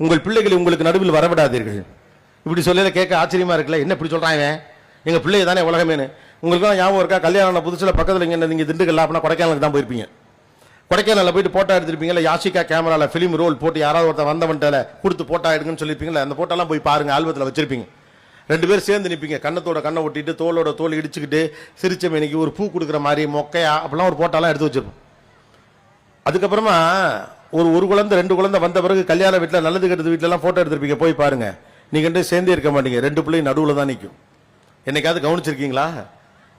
உங்கள் பிள்ளைகளை உங்களுக்கு நடுவில் வரவிடாதீர்கள். இப்படி சொல்லல கேட்க ஆச்சரியமா இருக்குல்ல, என்ன இப்படி சொல்றாங்க, எங்க பிள்ளைய தானே உலகமேனு. உங்களுக்கு தான் ஞாபகம் இருக்கா, கல்யாணம் புதுசுல பக்கத்தில் இங்கே நீங்க திண்டுக்கல்ல அப்படின்னா கொடைக்கானலுக்கு தான் போயிருப்பீங்க. கொடைக்கானலில் போயிட்டு போட்டோ எடுத்திருப்பீங்களா, யாசிகா கேமரால ஃபிலிம் ரோல் போட்டு யாராவது ஒருத்தர் வந்தவன்ட்டால கொடுத்து போட்டோ எடுக்குன்னு சொல்லியிருப்பீங்களா. அந்த போட்டோலாம் போய் பாருங்க, ஆல்பத்தில் வச்சிருப்பீங்க. ரெண்டு பேரும் சேர்ந்து நிற்பீங்க, கண்ணத்தோட கண்ணை ஒட்டிட்டு தோளோட தோல் இடிச்சுக்கிட்டு சிரிச்ச மேனிக்கு ஒரு பூ கொடுக்குற மாதிரி மொக்கையா அப்படிலாம் ஒரு போட்டோலாம் எடுத்து வச்சிருப்போம். அதுக்கப்புறமா ஒரு குழந்தை 2 குழந்தை வந்த பிறகு கல்யாண வீட்டில் நல்லது கெட்டது வீட்டிலலாம் போட்டோ எடுத்திருப்பீங்க, போய் பாருங்க. நீங்க ரெண்டு சேர்ந்தே இருக்க மாட்டீங்க, 2 பிள்ளையும் நடுவில் தான் நிற்கும். என்னைக்காவது கவனிச்சிருக்கீங்களா?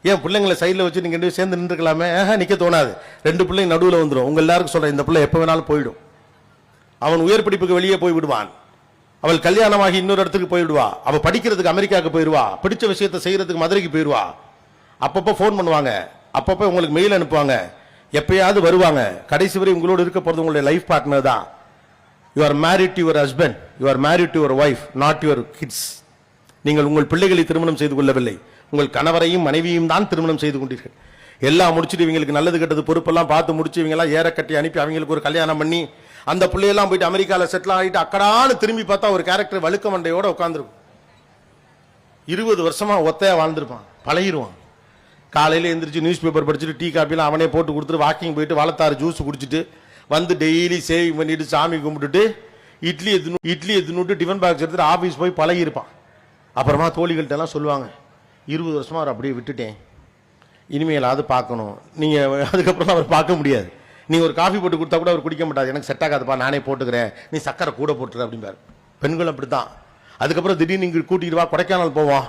ஏன் பிள்ளைங்களை சைடில் வச்சு நீங்க 2 சேர்ந்து நின்றுக்கலாமே, நிற்க தோணாது. 2 பிள்ளைங்க நடுவில் வந்துடும். உங்க எல்லாருக்கும் சொல்றேன், இந்த பிள்ளை எப்போ வேணாலும் போயிடும். அவன் உயர் படிப்புக்கு வெளியே போய் விடுவான், அவள் கல்யாணமாகி இன்னொரு இடத்துக்கு போயிடுவா, அவள் படிக்கிறதுக்கு அமெரிக்காவுக்கு போயிடுவா, பிடிச்ச விஷயத்தை செய்யறதுக்கு மதுரைக்கு போயிடுவா. அப்பப்போ ஃபோன் பண்ணுவாங்க, அப்பப்போ உங்களுக்கு மெயில் அனுப்புவாங்க, எப்பயாவது வருவாங்க. கடைசி வரை உங்களோடு இருக்க போறது உங்களுடைய லைஃப் பார்ட்னர் தான். You are married to your husband, you are married to your wife, not your kids. நீங்கள் உங்கள் பிள்ளைகளை திருமணம் செய்து கொள்ளவில்லை, உங்கள் கணவரையும் மனைவியும் தான் திருமணம் செய்து கொண்டீர்கள். எல்லாம் முடிச்சுட்டு இவங்களுக்கு நல்லது கெட்டது பொறுப்பெல்லாம் பார்த்து முடிச்சு இவங்கெல்லாம் ஏற கட்டி அனுப்பி அவங்களுக்கு ஒரு கல்யாணம் பண்ணி அந்த பிள்ளையெல்லாம் போயிட்டு அமெரிக்காவில் செட்டில் ஆகிட்டு அக்கடான்னு திரும்பி பார்த்தா ஒரு கேரக்டர் வழுக்க மண்டையோட உட்காந்துருக்கும். 20 வருஷமா ஒத்தையா வாழ்ந்துருப்பான், பழகிடுவான். காலையில் எந்திரிச்சு நியூஸ் பேப்பர் படிச்சுட்டு டீ காப்பிலாம் அவனே போட்டு கொடுத்துட்டு வாக்கிங் போயிட்டு வளர்த்தாரு ஜூஸ் குடிச்சிட்டு வந்து டெய்லி சேவிங் பண்ணிட்டு சாமி கும்பிட்டுட்டு இட்லி எத்துனுட்டு டிஃபன் பாக்ஸ் எடுத்துட்டு ஆஃபீஸ் போய் பழகி இருப்பான். அப்புறமா தோழிகள்கிட்ட எல்லாம் சொல்லுவாங்க, 20 வருஷமா அவர் அப்படியே விட்டுட்டேன், இனிமேலாவது பார்க்கணும். நீங்கள் அதுக்கப்புறம் அவர் பார்க்க முடியாது. நீங்கள் ஒரு காஃபி போட்டு கொடுத்தா கூட அவர் குடிக்க மாட்டார், எனக்கு செட் ஆகாதுப்பா நானே போட்டுக்கிறேன், நீ சக்கரை கூட போட்டுற அப்படிம்பார். பெண்கள் அப்படி தான். அதுக்கப்புறம் திடீர்னு நீங்கள் கூட்டிகிட்டு வா கொடைக்கானல் போவோம்,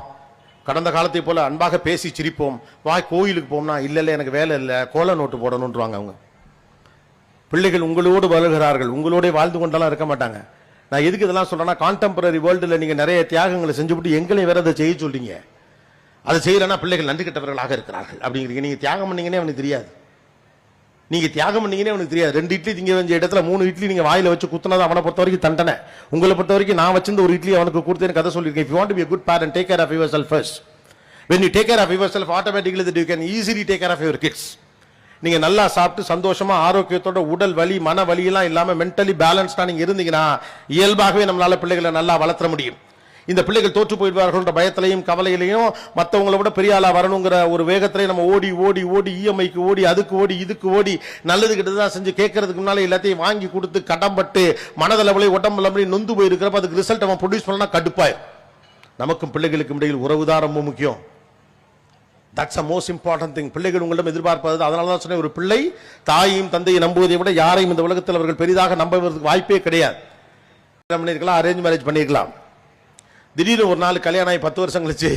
கடந்த காலத்தை போல அன்பாக பேசி சிரிப்போம், வா கோயிலுக்கு போம்னா இல்லை எனக்கு வேலை இல்லை, கோல நோட்டு போடணுன்றாங்க அவங்க. பிள்ளைகள் உங்களோடு வளர்கிறார்கள், உங்களோட வாழ்ந்து கொண்டெல்லாம் இருக்க மாட்டாங்க. நான் எதுக்கு இதெல்லாம் சொல்றேன்னா, கான்டெம்பரரி வேர்ல்டில் நீங்கள் நிறைய தியாகங்களை செஞ்சுவிட்டு எங்களை வேற அதை செய்ய சொல்றீங்க. அதை செய்யலைன்னா பிள்ளைகள் நன்றி கெட்டவர்களாக இருக்கிறார்கள் அப்படிங்கிறீங்க. நீங்கள் தியாகம் பண்ணீங்கன்னே அவனுக்கு தெரியாது, நீங்கள் தியாகம் பண்ணீங்கன்னே அவனுக்கு தெரியாது. 2 இட்லி திங்க வேண்டிய இடத்துல 3 இட்லி நீங்கள் வாயில் வச்சு குத்துனது அவனை பொறுத்த வரைக்கும் தண்டனை. உங்களை பொறுத்த வரைக்கும் நான் வச்சிருந்த ஒரு இட்லி அவனுக்கு கொடுத்தேன்னு கதை சொல்லியிருக்கேன். If you want to be a good parent, take care of yourself first. When you take care of yourself, automatically that you can easily take care of your kids. நீங்க நல்லா சாப்பிட்டு சந்தோஷமா ஆரோக்கியத்தோட உடல் வலி மன வலி எல்லாம் இல்லாம மென்டலி பேலன்ஸ்டா நீங்க இருந்தீங்கன்னா இயல்பாகவே நம்மளால பிள்ளைகளை நல்லா வளர்த்த முடியும். இந்த பிள்ளைகள் தோற்று போயிடுவார்கள் பயத்திலையும் கவலையிலையும் மற்றவங்களை விட பெரிய ஆளா வரணுங்கிற ஒரு வேகத்திலையும் நம்ம ஓடி ஓடி ஓடி இஎம்ஐக்கு ஓடி அதுக்கு ஓடி இதுக்கு ஓடி நல்லது கிட்டதான் செஞ்சு கேட்கறதுக்கு முன்னால எல்லாத்தையும் வாங்கி கொடுத்து கடம்பட்டு மனதளவுல உடம்புல நொந்து போயிருக்கிறப்ப அதுக்கு ரிசல்ட் அவன் ப்ரொடியூஸ் பண்ணா கடுப்பாயிரும். நமக்கும் பிள்ளைகளுக்கும் இடையில் உறவுதான் ரொம்ப முக்கியம். That's the most important thing. பிள்ளைகள் உங்களிடம் எதிர்பார்ப்பது. அதனால தான் சொன்னேன், ஒரு பிள்ளை தாயையும் தந்தையை நம்புவதை விட யாரையும் இந்த உலகத்தில் அவர்கள் பெரிதாக நம்புவதற்கு வாய்ப்பே கிடையாது. பண்ணிருக்கலாம், அரேஞ்ச் மேரேஜ் பண்ணிருக்கலாம். திடீர்னு ஒரு நாள் கல்யாணம் ஆகி 10 வருஷம் கழிச்சு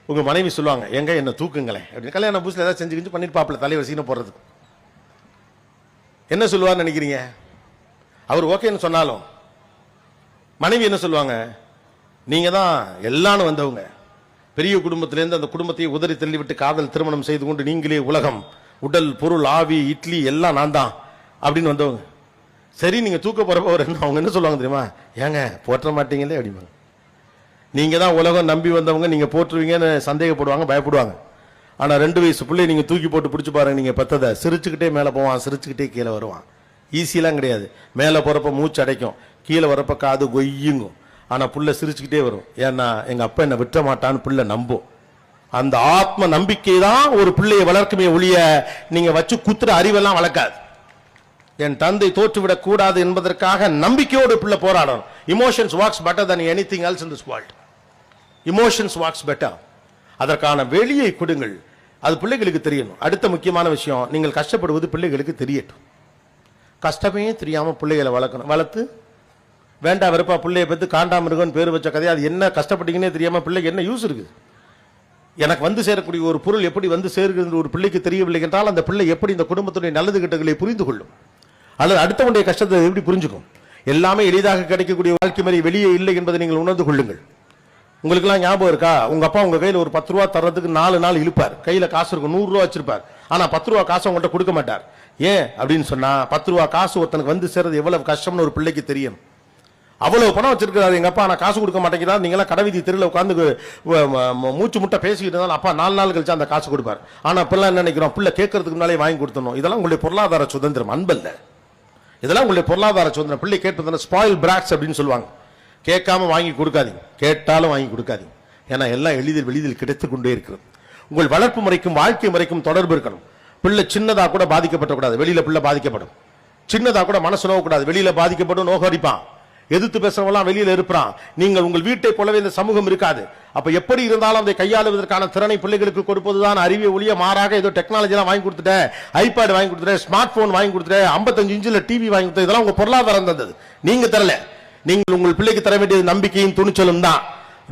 உங்க மனைவி சொல்லுவாங்க, எங்க என்ன தூக்குங்களேன் அப்படின்னு. கல்யாண புதுசுல ஏதாவது செஞ்சு கிஞ்சு பண்ணிருப்பாப்ல தலைவர் சீனை போடுறதுக்கு. என்ன சொல்லுவார்னு நினைக்கிறீங்க? அவர் ஓகேன்னு சொன்னாலும் மனைவி என்ன சொல்லுவாங்க, நீங்க தான் எல்லாரும் வந்தவங்க, பெரிய குடும்பத்திலேருந்து அந்த குடும்பத்தையே உதறி தள்ளிவிட்டு காதல் திருமணம் செய்து கொண்டு நீங்களே உலகம், உடல் பொருள் ஆவி இட்லி எல்லாம் நான் தான் அப்படின்னு வந்தவங்க. சரி நீங்க தூக்க போறப்ப அவங்க என்ன சொல்லுவாங்க தெரியுமா, ஏங்க போற்ற மாட்டீங்களே அப்படிம்பாங்க. நீங்க தான் உலகம் நம்பி வந்தவங்க, நீங்க போற்றுவீங்கன்னு சந்தேகப்படுவாங்க, பயப்படுவாங்க. ஆனா 2 வயசு பிள்ளை நீங்க தூக்கி போட்டு பிடிச்சு பாருங்க, நீங்க பெத்ததை சிரிச்சுக்கிட்டே மேலே போவான், சிரிச்சுக்கிட்டே கீழே வருவான். ஈஸியெல்லாம் கிடையாது. மேலே போறப்ப மூச்சு அடைக்கும், கீழே வரப்ப காது கொய்யுங்கும். ஆனா புள்ள சிரிச்சுக்கிட்டே வரும். ஏன்னா எங்க அப்பா என்ன விட்ட மாட்டான்னு பிள்ளை நம்பும். அந்த ஆத்ம நம்பிக்கை தான் ஒரு பிள்ளையை வளர்க்குமே ஒழிய நீங்க வச்சு குத்துற அறிவெல்லாம் வளர்க்காது. என் தந்தை தோற்றுவிடக் கூடாது என்பதற்காக நம்பிக்கையோடு பிள்ளை போராடணும். Emotions walks better than anything else in this world. Emotions walks better. அதற்கான வெளியை கொடுங்கள், அது பிள்ளைகளுக்கு தெரியணும். அடுத்த முக்கியமான விஷயம், நீங்கள் கஷ்டப்படுவது பிள்ளைகளுக்கு தெரியட்டும். கஷ்டமே தெரியாம பிள்ளைகளை வளர்க்கணும். வளர்த்து வேண்டா வெறுப்பா பிள்ளைய பத்தி காண்டாமிருகன் பேர் வச்ச கதையை, அது என்ன கஷ்டப்பட்டீங்கன்னே தெரியாம பிள்ளைக்கு என்ன யூஸ் இருக்கு? எனக்கு வந்து சேரக்கூடிய ஒரு பொருள் எப்படி வந்து சேருகிறது ஒரு பிள்ளைக்கு தெரியவில்லை என்றால் அந்த பிள்ளை எப்படி இந்த குடும்பத்துடைய நல்லது கெட்டங்களை புரிந்து கொள்ளும்? அல்லது அடுத்தவனுடைய கஷ்டத்தை எப்படி புரிஞ்சுக்கும்? எல்லாமே எளிதாக கிடைக்கக்கூடிய வாழ்க்கை முறை வெளியே இல்லை என்பதை நீங்கள் உணர்ந்து கொள்ளுங்கள். உங்களுக்கெல்லாம் ஞாபகம் இருக்கா, உங்க அப்பா உங்க கையில் ஒரு 10 ரூபா தர்றதுக்கு 4 நாள் இழுப்பார். கையில காசு இருக்கும், 100 ரூபா வச்சிருப்பார். ஆனா 10 ரூபா காசு உங்கள்கிட்ட கொடுக்க மாட்டார். ஏன் அப்படின்னு சொன்னா, 10 ரூபா காசு ஒருத்தனுக்கு வந்து சேர்றது எவ்வளவு கஷ்டம்னு ஒரு பிள்ளைக்கு தெரியும். அவ்வளவு பணம் வச்சிருக்காரு எங்க அப்பா, நான் காசு கொடுக்க மாட்டேங்கிறா, நீங்களாம் கடைவீதி தெருவில் உட்காந்து மூச்சு முட்டை பேசிக்கிட்டு இருந்தாலும் அப்பா 4 நாள் கழிச்சு அந்த காசு கொடுப்பார். ஆனா பிள்ளை என்ன நினைக்கிறோம், பிள்ளை கேட்கறதுக்கு முன்னாலே வாங்கி கொடுத்தணும். இதெல்லாம் உங்களுடைய பொருளாதார சுதந்திரம், அன்பல்ல. இதெல்லாம் உங்களுடைய பொருளாதார சுதந்திரம். பிள்ளை கேட்பது ஸ்பாயில் பிராட்ஸ் அப்படின்னு சொல்லுவாங்க. கேட்காம வாங்கி கொடுக்காதீங்க, கேட்டாலும் வாங்கி கொடுக்காதீங்க. ஏன்னா எல்லாம் எளிதில் கிடைத்து கொண்டே இருக்கிறது. உங்கள் வளர்ப்பு முறைக்கும் வாழ்க்கை முறைக்கும் தொடர்பு இருக்கணும். பிள்ளை சின்னதா கூட பாதிக்கப்படக்கூடாது, வெளியில பிள்ளை பாதிக்கப்படும். சின்னதா கூட மனசு நோகக்கூடாது, வெளியில பாதிக்கப்படும், நோகடிப்பான், எதிர்த்து பேசுறவெல்லாம் வெளியில இருப்பான். நீங்கள் உங்கள் வீட்டை போலவே இந்த சமூகம் இருக்காது. அப்ப எப்படி இருந்தாலும் அதை கையாளுவதற்கான திறனை பிள்ளைகளுக்கு கொடுப்பதுதான் அறிவை ஒழிய மாறாக ஏதோ டெக்னாலஜி எல்லாம் வாங்கி கொடுத்துட்டேன், ஐபேட் வாங்கி கொடுத்துட்டேன், ஸ்மார்ட் போன் வாங்கி கொடுத்துட்டேன், 55 இன்ச்சில் டிவி வாங்கி கொடுத்தேன், இதெல்லாம் உங்க பொருளாதாரம் தந்தது, நீங்க தரல. நீங்கள் உங்கள் பிள்ளைக்கு தர வேண்டியது நம்பிக்கையும் துணிச்சலும் தான்.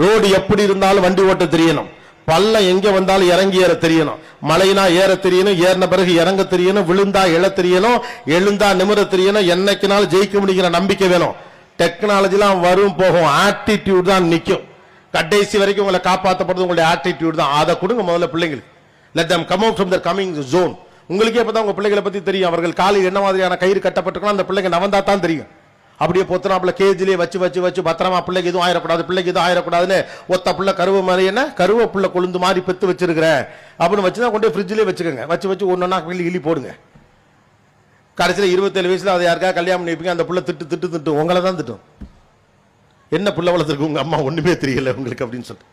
ரோடு எப்படி இருந்தாலும் வண்டி ஓட்ட தெரியணும், பள்ளம் எங்க வந்தாலும் இறங்கி ஏற தெரியணும், மலைனா ஏற தெரியணும், ஏறின பிறகு இறங்க தெரியணும், விழுந்தா எழ தெரியணும், எழுந்தா நிமிர தெரியணும், என்னைக்குனாலும் ஜெயிக்க முடியுங்கிற நம்பிக்கை வேணும். டெக்னாலஜிலாம் வரும் போகும், ஆட்டிடியூட் தான் நிற்கும். கடைசி வரைக்கும் உங்களை காப்பாற்றப்படுறது உங்களுடைய ஆட்டிடியூட் தான். அதை கொடுங்க முதல்ல பிள்ளைங்களுக்கு. let them come out from their coming zone. உங்களுக்கே இப்பதான் உங்க பிள்ளைகளை பத்தி தெரியும். அவர்கள் காலில் என்ன மாதிரியான கயிறு கட்டப்பட்டிருக்கணும் அந்த பிள்ளைங்க நவந்தா தான் தெரியும். அப்படியே பொத்தனாப்புல கேஜிலே வச்சு பத்திரமா பிள்ளைக்கு எதுவும் ஆயிடக்கூடாது, பிள்ளைக்கு எதுவும் ஆயிடக்கூடாதுன்னு ஒத்த பிள்ளை கருவை மாதிரி என்ன கருவை பிள்ளை கொழுந்து மாதிரி பெத்து வச்சிருக்கிறேன் அப்படின்னு வச்சுதான் கொண்டு ஃப்ரிட்ஜிலே வச்சுக்கோங்க. வச்சு ஒன்னொன்னா கிளி போடுங்க. கடைசியில் 27 வயசுல அதை யாருக்கா கல்யாணம் பண்ணிப்பீங்க, அந்த பிள்ளை திட்டு உங்களை தான் திட்டும். என்ன பிள்ளை வளர்த்துருக்கு உங்க அம்மா ஒண்ணுமே தெரியல உங்களுக்கு அப்படின்னு சொல்லிட்டு